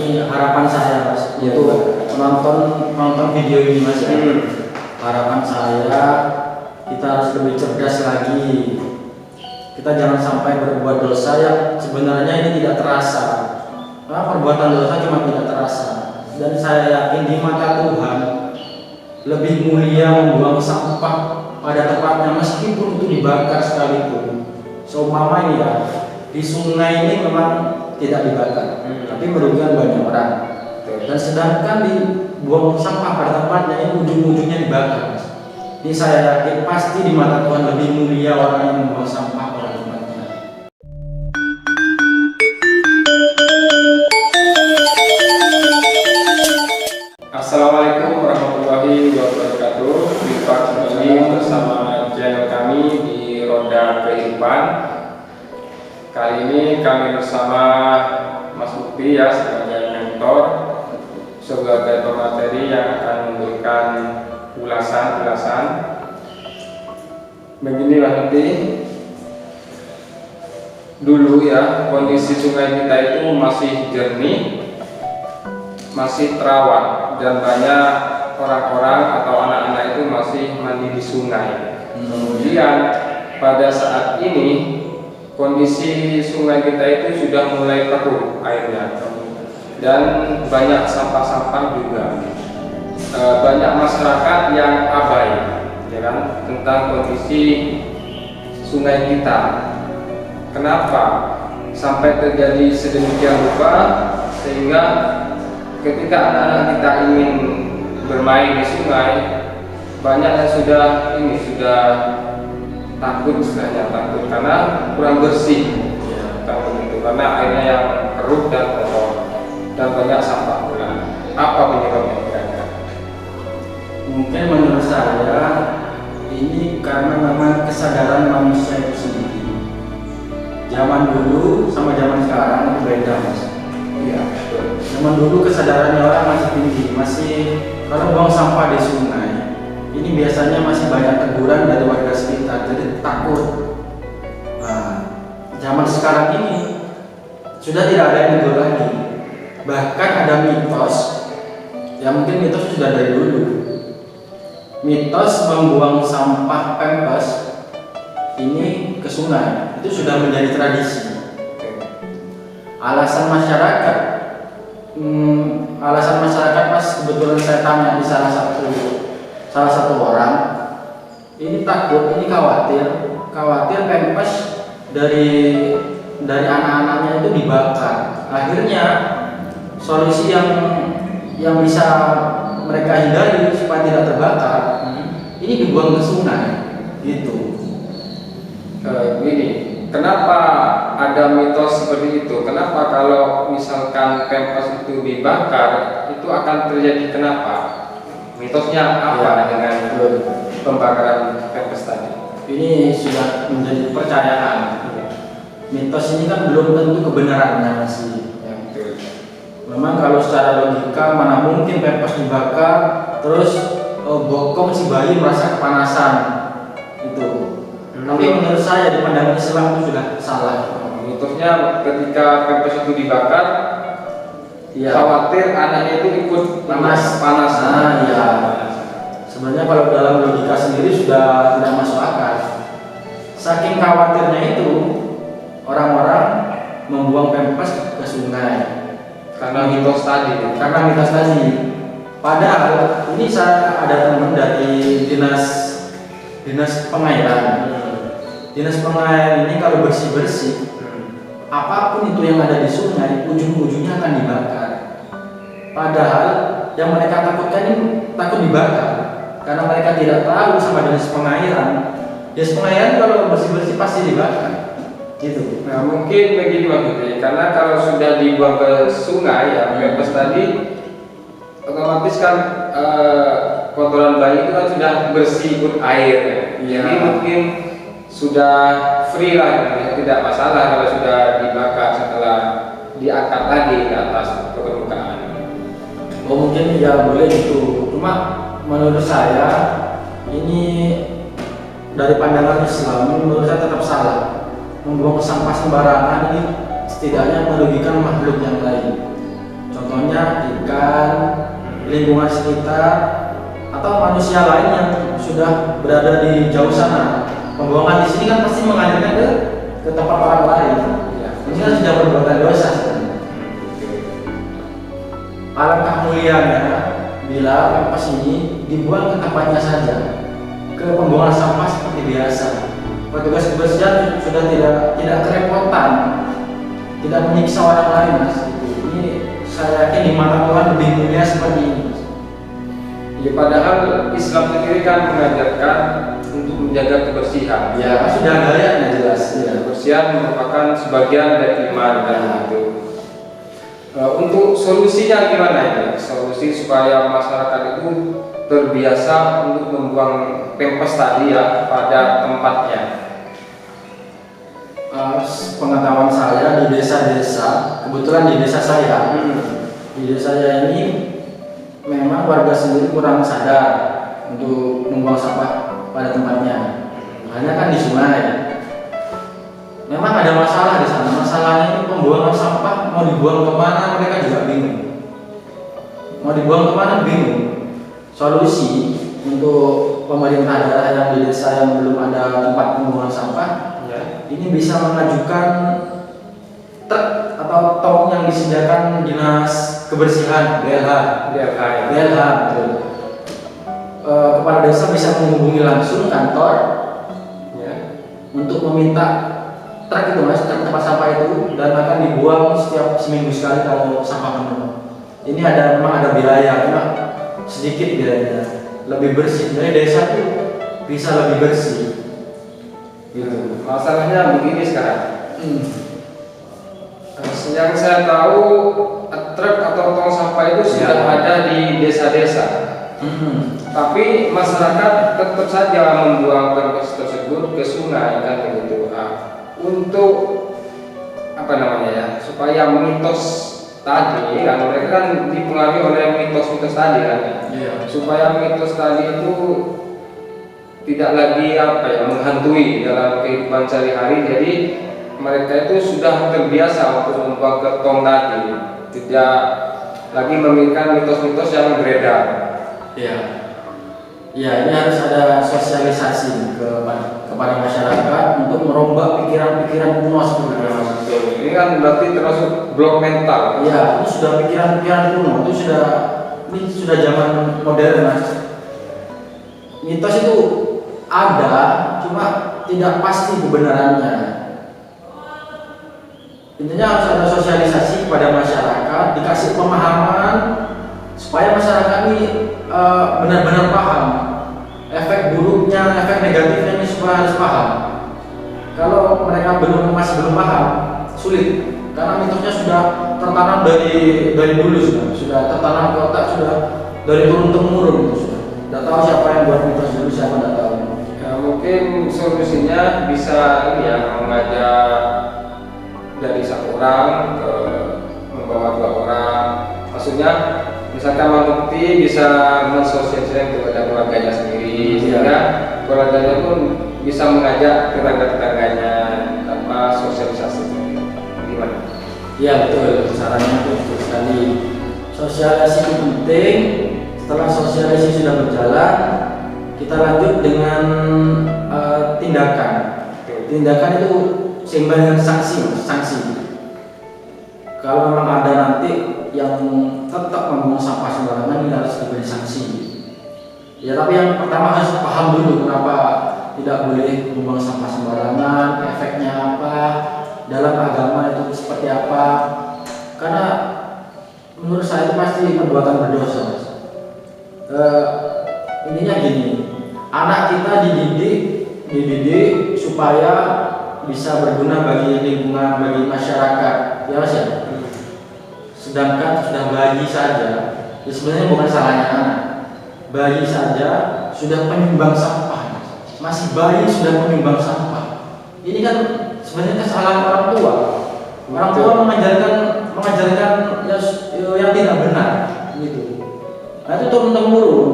ini harapan saya Mas untuk menonton video ini Mas. Harapan saya kita harus lebih cerdas lagi. Kita jangan sampai berbuat dosa yang sebenarnya ini tidak terasa. Perbuatan dosa cuma tidak terasa. Dan saya yakin di mata Tuhan lebih mulia membuang sampah pada tempatnya meskipun itu dibakar sekalipun. Seumpama ini ya, di sungai ini memang tidak dibakar, tapi merugikan banyak orang. Dan sedangkan dibuang sampah pada tempatnya ini ujung-ujungnya dibakar. Ini saya yakin pasti di mata Tuhan lebih mulia orang yang membuang sampah pada tempatnya. Assalamualaikum warahmatullahi wabarakatuh. Jumpa kembali bersama channel kami di Roda Kehidupan. Kali ini kami bersama Mas Bukti ya sebagai mentor, sebagai pemateri yang akan memberikan ulasan. Beginilah nanti dulu ya, kondisi sungai kita itu masih jernih, masih terawat, dan banyak orang-orang atau anak-anak itu masih mandi di sungai. Kemudian pada saat ini kondisi sungai kita itu sudah mulai keruh airnya, dan banyak sampah-sampah juga. Banyak masyarakat yang abai, ya kan, tentang kondisi sungai kita. Kenapa sampai terjadi sedemikian rupa sehingga ketika anak-anak kita ingin bermain di sungai, banyak yang sudah takut karena kurang bersih, karena airnya yang keruh dan kotor dan banyak sampah pula. Apa penyebabnya kira-kira? Mungkin menurut saya ini karena memang kesadaran manusia itu sendiri. Zaman dulu sama zaman sekarang itu beda Mas. Iya. Zaman dulu kesadarannya orang masih tinggi, masih kalau buang sampah di sungai ini biasanya masih banyak teguran dari warga sekitar, jadi takut. Zaman sekarang ini sudah tidak ada yang tegur lagi. Bahkan ada mitos, ya mungkin mitos sudah dari dulu. Mitos membuang sampah pempes ini ke sungai itu sudah menjadi tradisi. Alasan masyarakat Mas, kebetulan saya tanya di salah satu orang, ini takut, ini khawatir pempes dari anak-anaknya itu dibakar. Akhirnya solusi yang bisa mereka hindari supaya tidak terbakar, ini dibuang ke sungai, gitu. Gini, kenapa ada mitos seperti itu? Kenapa kalau misalkan pempes itu dibakar itu akan terjadi kenapa? Mitosnya apa dengan pembakaran pempes tadi? Ini sudah menjadi kepercayaan. Mitos ini kan belum tentu kebenarannya masih. Ya, betul. Memang kalau secara logika mana mungkin pempes dibakar terus bokong si bayi merasa kepanasan itu. Tapi menurut saya di pandangan Islam itu sudah salah. Mitosnya ketika pempes itu dibakar, ya, khawatir anaknya itu ikut panas. Iya. Sebenarnya kalau dalam logika sendiri sudah tidak masuk akal. Saking khawatirnya itu orang-orang membuang pempes ke sungai karena mitos tadi. Padahal ini saya ada teman dari dinas pengairan. Dinas pengairan ini kalau bersih-bersih, apapun itu yang ada di sungai, ujung-ujungnya akan dibakar. Padahal yang mereka takutkan ini takut dibakar, karena mereka tidak tahu sama dinas pengairan. Dinas pengairan kalau bersih-bersih pasti dibakar, gitu. Nah mungkin begini maksudnya, karena kalau sudah dibuang ke sungai ya pempes tadi, otomatis kan kotoran bayi itu kan sudah bersih ikut air. Jadi mungkin sudah free lah, tidak masalah kalau sudah dibakar setelah diangkat lagi ke atas ke permukaan. Mungkin ya boleh gitu. Cuma menurut saya ini dari pandangan Islam menurut saya tetap salah. Membuang sampah sembarangan ini setidaknya merugikan makhluk yang lain. Contohnya lingkungan sekitar atau manusia lain yang sudah berada di jauh sana. Pembuangan di sini kan pasti mengalirkan ke tempat orang lain. Ya. Ini kan sudah perbuatan dosa sebenarnya. Alangkah mulianya bila pempes ini dibuang ke tempatnya saja, ke pembuangan sampah seperti biasa. Petugas kebersihan sudah tidak kerepotan, tidak menyiksa orang lain, Mas. Ini saya yakin di mata Tuhan lebih mulia seperti ini. Ya, padahal Islam sendiri kan mengajarkan untuk menjaga kebersihan. Ya, kan sudah ada ayatnya jelas. Ya. Kebersihan merupakan sebagian dari iman dan itu. Untuk solusinya gimana ini? Solusi supaya masyarakat itu terbiasa untuk membuang pempes tadi ya pada tempatnya. Pengetahuan saya di desa-desa, kebetulan di desa saya, di desa saya ini memang warga sendiri kurang sadar untuk membuang sampah pada tempatnya. Hanya kan di sungai. Memang ada masalah di sana. Masalahnya itu pembuangan sampah mau dibuang kemana mereka juga bingung. Mau dibuang kemana bingung. Solusi untuk pemerintah daerah yang di desa yang belum ada tempat pembuangan sampah, ini bisa mengajukan truk atau tong yang disediakan dinas kebersihan BLH, betul. Kepala desa bisa menghubungi langsung kantor ya, untuk meminta truk itu, Mas, truk tempat sampah itu, dan akan dibuang setiap seminggu sekali kalau sampah penuh. Ini memang ada biaya, memang sedikit biayanya, lebih bersih. Jadi desa itu bisa lebih bersih. Gitu. Masalahnya begini sekarang. Yang saya tahu truk atau tong sampah itu sudah ada di desa-desa. Tapi masyarakat tetap saja membuang pempes tersebut ke sungai kan begitu. Untuk apa namanya ya, supaya mitos tadi kan mereka kan dipengaruhi oleh mitos-mitos tadi kan. Supaya mitos tadi itu tidak lagi menghantui dalam kehidupan sehari-hari, jadi mereka itu sudah terbiasa untuk membuang ke tong tadi, tidak lagi memikirkan mitos-mitos yang beredar. Ya, ini harus ada sosialisasi kepada masyarakat untuk merombak pikiran-pikiran kuno sebenarnya. Ini kan berarti termasuk blok mental. Iya, ini sudah pikiran-pikiran kuno, ini sudah zaman modern, Mas. Mitos itu ada, cuma tidak pasti kebenarannya. Intinya harus ada sosialisasi kepada masyarakat, dikasih pemahaman supaya masyarakat ini benar-benar paham efek buruknya, efek negatifnya ini, supaya harus paham. Kalau mereka masih belum paham, sulit, karena mitosnya sudah tertanam dari dulu, sudah tertanam ke otak, sudah dari turun temurun, sudah. Tidak tahu siapa yang buat mitos dulu, siapa tidak tahu. Ya, mungkin solusinya bisa ini ya, mengajak dari satu orang ke membawa 2 orang. Maksudnya misalkan Manukti bisa mensosialisasikan kepada keluarganya sendiri, sehingga keluarganya pun bisa mengajak tetangga-tetangganya tanpa sosialisasi. Gimana? Iya betul, sarannya itu betul sekali. Sosialisasi itu penting. Setelah sosialisasi sudah berjalan, kita lanjut dengan tindakan. Tindakan itu seimbang dengan sanksi. Kalau memang ada nanti yang tetap membuang sampah sembarangan, ini harus diberi sanksi. Ya, tapi yang pertama harus paham dulu kenapa tidak boleh membuang sampah sembarangan, efeknya apa, dalam agama itu seperti apa. Karena menurut saya itu pasti perbuatan berdosa, Mas. Intinya gini, anak kita dididik supaya bisa berguna bagi lingkungan, bagi masyarakat, ya Mas ya. Sedangkan sudah bayi saja, ya sebenarnya bukan salahnya anak. Bayi saja sudah penyumbang sampah, masih bayi sudah penyumbang sampah. Ini kan sebenarnya kesalahan orang tua. Orang tua mengajarkan yang tidak benar, gitu. Nah itu turun temurun.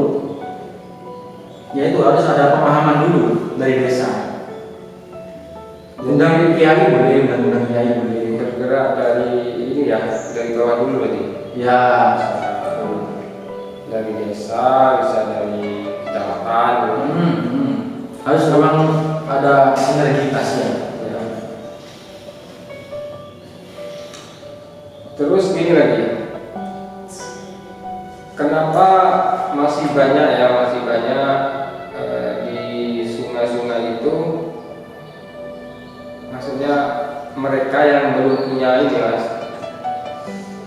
Ya itu harus ada pemahaman dulu dari desa. Undang kiai boleh, undang kiai boleh. Bergerak dari ini ya, dari bawah dulu berarti. Ya. Dari dari desa, bisa dari kecamatan. Harus memang ada sinergitas ya. Terus gini lagi, kenapa masih banyak di sungai-sungai itu, maksudnya mereka yang belum punya ini mas,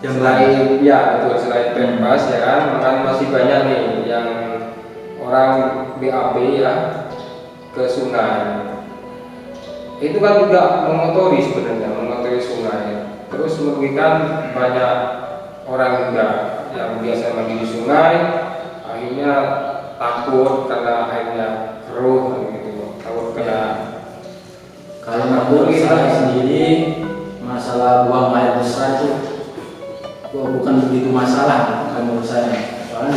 Yang selain ya betul, selain Pempas ya kan, makanya masih banyak nih yang orang BAB ya ke sungai. Itu kan juga mengotori sebenarnya, mengotori sungai, terus merugikan banyak orang juga yang biasa mandi di sungai, akhirnya takut karena airnya keruh gitu, takut kena. Kalau menurut saya sendiri, masalah buang air besar itu bukan begitu masalah kalau menurut saya. Soalnya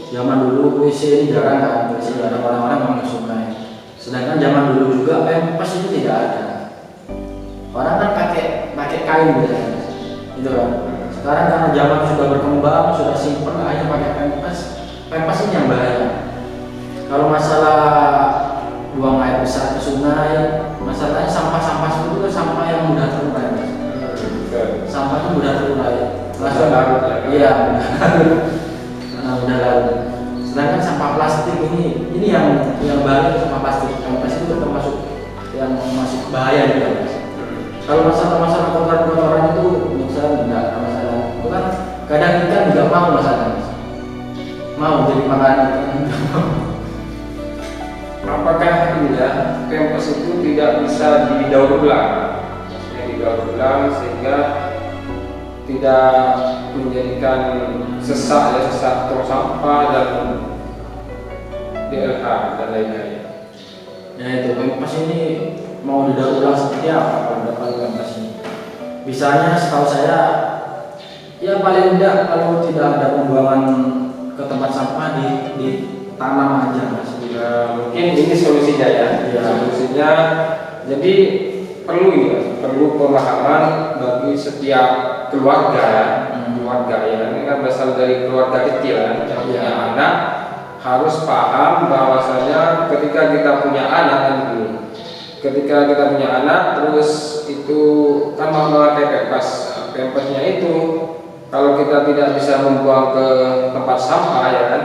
zaman dulu WC ini jarang kan, WC jarang, orang-orang mau ke sungai. Sedangkan zaman dulu juga Pempas itu tidak ada. Orang kan pakai kain biasanya, gitu kan. Sekarang karena zaman sudah berkembang, sudah simpel, hanya pakai Pempas ini yang bahaya. Kalau masalah buang air besar ke sungai, masalahnya sampah-sampah itu kan sampah yang mudah terurai. Sampah itu mudah terurai. Langsung larut ya. Iya, mudah larut. Sedangkan sampah plastik ini yang bahaya, sampah plastik. Pempas itu termasuk yang masuk bahaya juga. Kalau masalah kotoran itu menurut saya tidak ada masalah. Itu kan kadang ikan juga mau masalah. Mau jadi makanan. Apakah ini ya Pempas itu tidak bisa didaur ulang? Maksudnya didaur ulang sehingga tidak menjadikan sesak tong sampah dan DLH dan lain-lain. Ya itu Pempas ini mau didaur ulang seperti apa kalau Pempas ini? Bisanya setahu saya ya paling tidak kalau tidak ada pembuangan ke tempat sampah di tanam aja mas. Ya, mungkin ini solusinya ya. Ya. Solusinya jadi perlu ini mas, perlu pemahaman bagi setiap keluarga. Keluarga ya, ini kan berasal dari keluarga kecil kan, yang punya anak harus paham bahwasanya ketika kita punya anak kan dulu, ketika kita punya anak terus itu kan mau memakai Pempasnya itu, kalau kita tidak bisa membuang ke tempat sampah ya kan,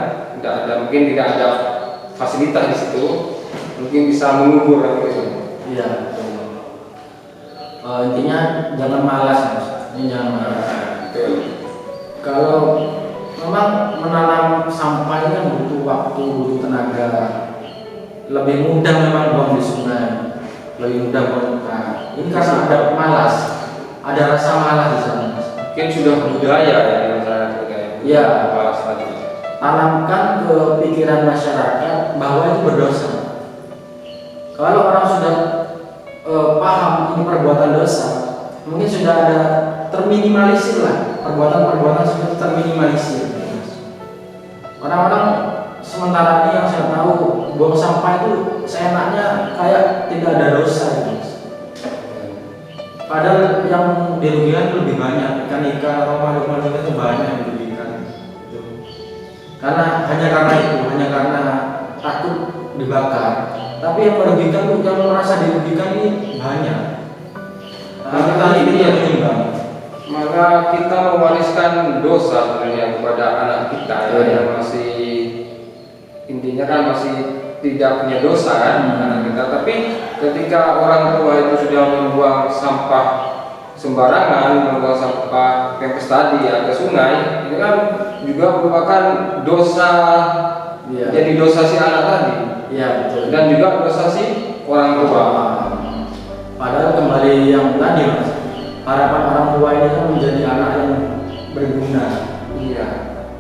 mungkin tidak ada fasilitas di situ, mungkin bisa mengubur kan gitu. Iya. Intinya jangan malas mas. Ini jangan malas. Betul. Kalau memang menanam sampah ini kan butuh waktu, butuh tenaga. Lebih mudah memang buang di sungai, lebih mudah buang. Ini karena ada malas, ada rasa malas di sana. Mungkin sudah budaya ya di masyarakat kita ya. Iya. Malas tadi. Tanamkan ke pikiran masyarakat bahwa itu berdosa. Kalau orang sudah paham ini perbuatan dosa, mungkin sudah ada terminimalisir lah, perbuatan-perbuatan sudah terminimalisir. Orang-orang sementara ini yang saya tahu buang sampah itu seenaknya kayak tidak ada dosa gitu. Padahal yang dirugikan lebih banyak, ikan-ikan atau makhluk-makhluk itu banyak yang dirugikan. Hanya karena takut dibakar. Tapi yang merugikan, yang merasa dirugikan ini banyak. Kita ini yang menyumbang. Maka kita mewariskan dosa sebenarnya kepada anak kita ya, yang masih intinya kan masih tidak punya dosa kan anak kita. Tapi ketika orang tua itu sudah membuang sampah sembarangan, membuang sampah Pempas tadi ya ke sungai, ini kan juga merupakan dosa. Iya. Jadi dosa si anak tadi. Iya betul. Dan juga dosa si orang tua. Padahal kembali yang tadi mas, harapan orang tua ini kan menjadi anak yang berguna. Iya.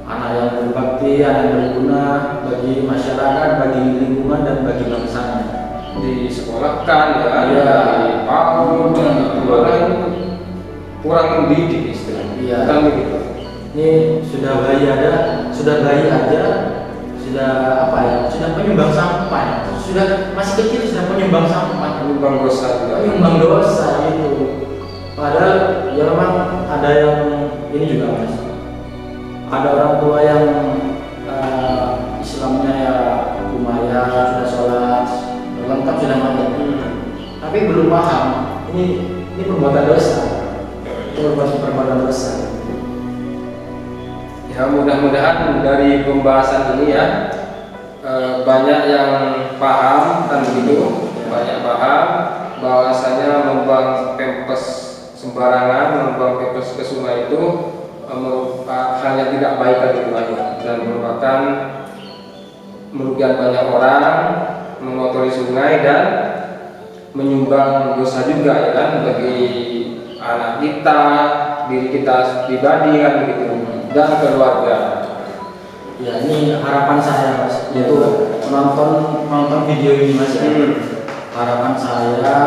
Anak yang berbakti, anak yang berguna bagi masyarakat, bagi lingkungan dan bagi bangsanya. Disekolahkan ya, Iya. di PAUD dan orang kurang mendidik istilahnya. Iya. Kan begitu. Ini sudah bayi aja, sudah apa ya? Sudah penyumbang sampah. Ya. Sudah masih kecil sudah penyumbang sampah. Menyumbang dosa juga. Penyumbang dosa itu. Padahal ya memang ada yang ini juga mas. Ada orang tua yang mudah-mudahan dari pembahasan ini ya banyak yang paham kan begitu, banyak paham bahwasanya membuang pampers sembarangan, membuang pampers ke sungai itu merupakan hal yang tidak baik dan merupakan merugikan banyak orang, mengotori sungai dan menyumbang dosa juga ya kan bagi anak kita, diri kita pribadi kan begitu dan keluarga. Ya ini harapan saya Mas, yaitu menonton video ini Mas. Harapan saya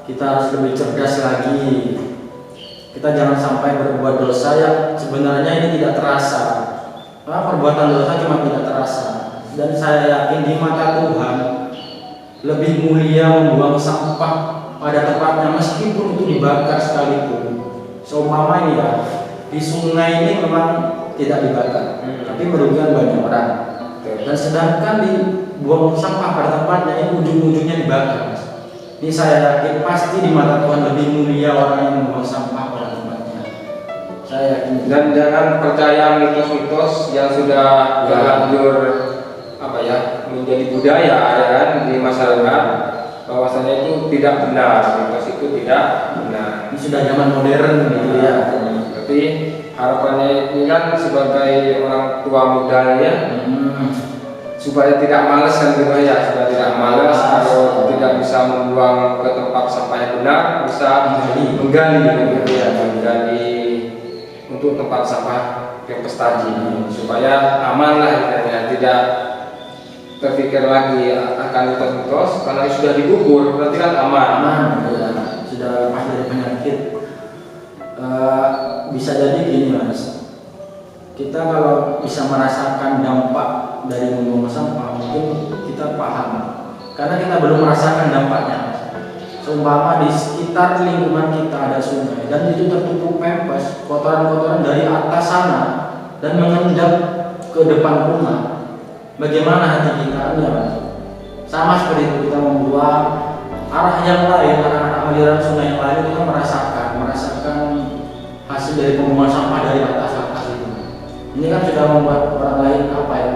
kita harus lebih cerdas lagi. Kita jangan sampai berbuat dosa yang sebenarnya ini tidak terasa. Karena perbuatan dosa cuma tidak terasa. Dan saya yakin di mata Tuhan lebih mulia membuang sampah pada tempatnya meskipun itu dibakar sekalipun. Seumpama ini ya, di sungai ini memang tidak dibakar, tapi merugikan banyak orang. Dan sedangkan dibuang sampah pada tempatnya ini ujung-ujungnya dibakar. Ini saya yakin pasti di mata Tuhan lebih mulia orang yang membuang sampah pada tempatnya. Saya yakin. Dan jangan percaya mitos-mitos yang sudah terlanjur menjadi budaya ya kan di masyarakat, bahwasanya itu tidak benar, mitos itu tidak benar. Ini sudah zaman modern gitu ya. Tapi harapannya ini kan sebagai orang tua muda ya, supaya tidak malas kan gitu ya, supaya tidak malas kalau tidak bisa membuang ke tempat sampah yang benar, bisa menggali gitu ya, menggali untuk tempat sampah pampers tadi supaya aman lah ya, tidak terpikir lagi akan mitos-mitos karena sudah dikubur berarti kan aman ya, sudah lepas dari penyakit. Bisa jadi gini Mas, kita kalau bisa merasakan dampak dari membuang sampah mungkin kita paham karena kita belum merasakan dampaknya. Seumpama di sekitar lingkungan kita ada sungai dan itu tertutup pampers, kotoran-kotoran dari atas sana dan mengendap ke depan rumah. Bagaimana hati kita? Ya, sama seperti itu, kita membuang arah yang lain, arah aliran sungai yang lain, kita merasakan hasil dari pembuangan sampah dari atas itu. Ini kan sudah membuat orang lain apa ya?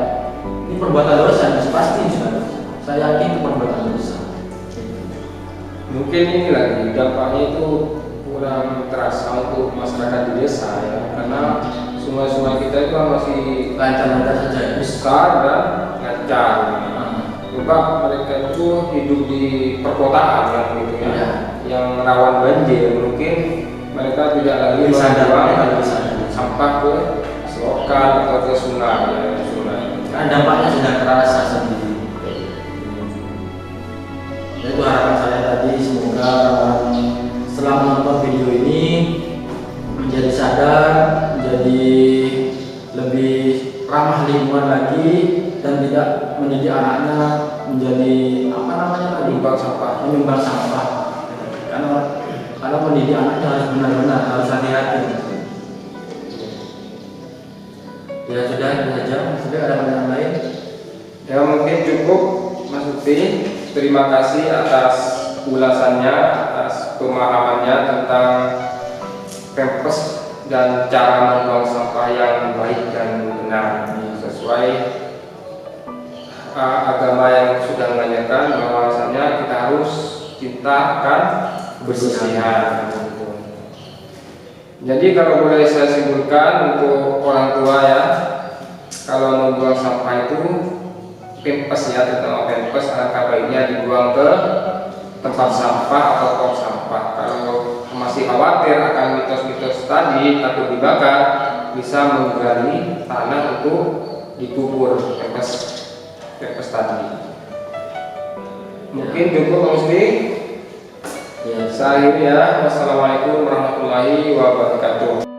Ini perbuatan dosa, pasti sudah. Saya yakin itu perbuatan dosa. Mungkin ini lagi dampaknya itu kurang terasa untuk masyarakat di desa ya, karena sungai-sungai kita itu masih Lancar-lancar saja, besar dan lancar. Coba mereka itu hidup di perkotaan kan gitu ya, yang rawan banjir. Mungkin mereka tidak lagi membuang sampah ke selokan atau ke sungai. Karena dampaknya sudah terasa sendiri. Itu harapan saya tadi, semoga setelah menonton video ini menjadi sadar, menjadi lebih ramah lingkungan lagi dan tidak mendidik anaknya menjadi menyumbang sampah. Karena mendidik anaknya harus benar-benar, harus hati-hati. Ya sudah, itu saja. Sudah ada pertanyaan lain? Ya mungkin cukup Mas Lutfi. Terima kasih atas ulasannya, atas pemahamannya tentang pampers dan cara membuang sampah yang baik dan benar sesuai agama yang sudah mengajarkan bahwasanya kita harus cinta akan kebersihan. Jadi kalau boleh saya simpulkan untuk orang tua ya, kalau membuang sampah itu pampers ya, terutama pampers alangkah baiknya dibuang ke tempat sampah atau tong sampah. Kalau masih khawatir akan mitos-mitos tadi takut dibakar, bisa menggali tanah untuk dikubur pampers tadi. Mungkin cukup Pak Musli. Ya, saya akhiri ya. Wassalamualaikum warahmatullahi wabarakatuh.